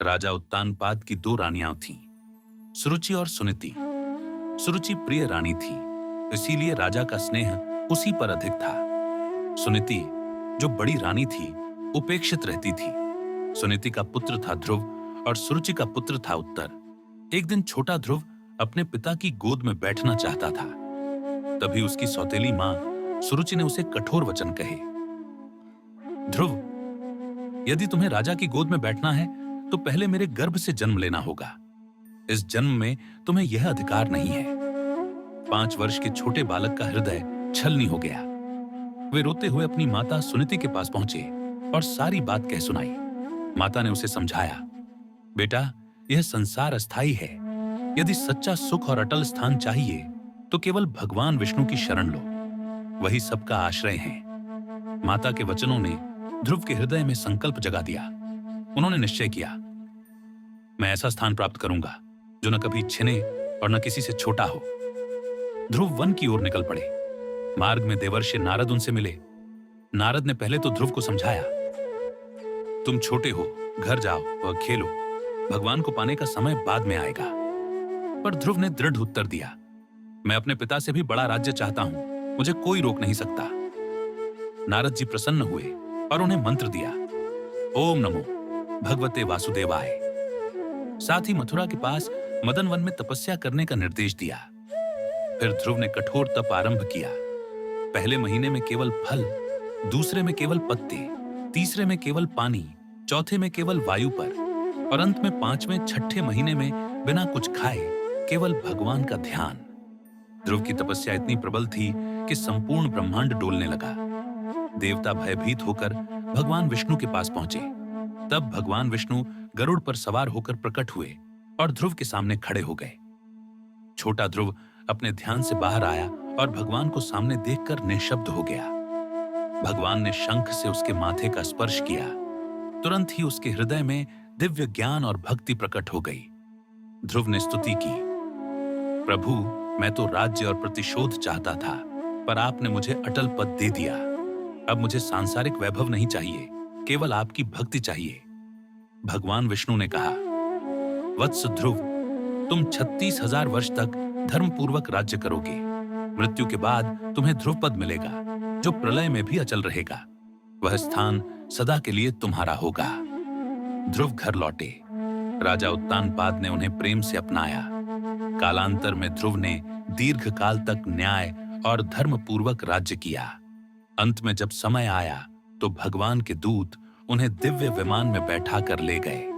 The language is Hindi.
राजा उत्तानपाद की दो रानियां थीं, सुरुचि और सुनीति। सुरुचि प्रिय रानी थी, इसीलिए राजा का स्नेह उसी पर अधिक था। सुनीति, जो बड़ी रानी थी, उपेक्षित रहती थी। सुनीति का पुत्र था ध्रुव और सुरुचि का पुत्र था उत्तर। एक दिन छोटा ध्रुव अपने पिता की गोद में बैठना चाहता था। तभी उसकी सौतेली मां सुरुचि ने उसे कठोर वचन कहे। ध्रुव, यदि तुम्हें राजा की गोद में बैठना है तो पहले मेरे गर्भ से जन्म लेना होगा। इस जन्म में तुम्हें यह अधिकार नहीं है। 5 वर्ष के छोटे बालक का हृदय छलनी हो गया। वे रोते हुए अपनी माता सुनीति के पास पहुंचे और सारी बात कह सुनाई। माता ने उसे समझाया, बेटा, यह संसार अस्थाई है। यदि सच्चा सुख और अटल स्थान चाहिए तो केवल भगवान विष्णु की शरण लो, वही सबका आश्रय है। माता के वचनों ने ध्रुव के हृदय में संकल्प जगा दिया। उन्होंने निश्चय किया, मैं ऐसा स्थान प्राप्त करूंगा जो न कभी छिने और न किसी से छोटा हो। ध्रुव वन की ओर निकल पड़े। मार्ग में देवर्षि नारद उनसे मिले। नारद ने पहले तो ध्रुव को समझाया, तुम छोटे हो, घर जाओ और खेलो, भगवान को पाने का समय बाद में आएगा। पर ध्रुव ने दृढ़ उत्तर दिया, मैं अपने पिता से भी बड़ा राज्य चाहता हूं, मुझे कोई रोक नहीं सकता। नारद जी प्रसन्न हुए और उन्हें मंत्र दिया, ओम नमो भगवते वासुदेवाय। साथ ही मथुरा के पास मदन वन में तपस्या करने का निर्देश दिया। फिर ध्रुव ने कठोर तप आरंभ किया। पहले महीने में केवल फल, दूसरे में केवल पत्ते, तीसरे में केवल पानी, चौथे में केवल वायु पर और अंत में 5वें छठे महीने में बिना कुछ खाए केवल भगवान का ध्यान। ध्रुव की तपस्या इतनी प्रबल थी कि संपूर्ण ब्रह्मांड डोलने लगा। देवता भयभीत होकर भगवान विष्णु के पास पहुंचे। तब भगवान विष्णु गरुड़ पर सवार होकर प्रकट हुए और ध्रुव के सामने खड़े हो गए। छोटा ध्रुव अपने ध्यान से बाहर आया और भगवान को सामने देखकर निःशब्द हो गया। भगवान ने शंख से उसके माथे का स्पर्श किया। तुरंत ही उसके हृदय में दिव्य ज्ञान और भक्ति प्रकट हो गई। ध्रुव ने स्तुति की, प्रभु, मैं तो राज्य और प्रतिशोध चाहता था, पर आपने मुझे अटल पद दे दिया। अब मुझे सांसारिक वैभव नहीं चाहिए, केवल आपकी भक्ति चाहिए। भगवान विष्णु ने कहा, वत्स ध्रुव, तुम 36,000 वर्ष तक धर्मपूर्वक राज्य करोगे। मृत्यु के बाद तुम्हें ध्रुव पद मिलेगा, जो प्रलय में भी अचल रहेगा। वह स्थान सदा के लिए तुम्हारा होगा। ध्रुव घर लौटे। राजा उत्तानपाद ने उन्हें प्रेम से अपनाया। कालांतर में ध्रुव ने दीर्घ काल तक न्याय और धर्मपूर्वक राज्य किया। अंत में जब समय आया तो भगवान के दूत उन्हें दिव्य विमान में बैठा कर ले गए।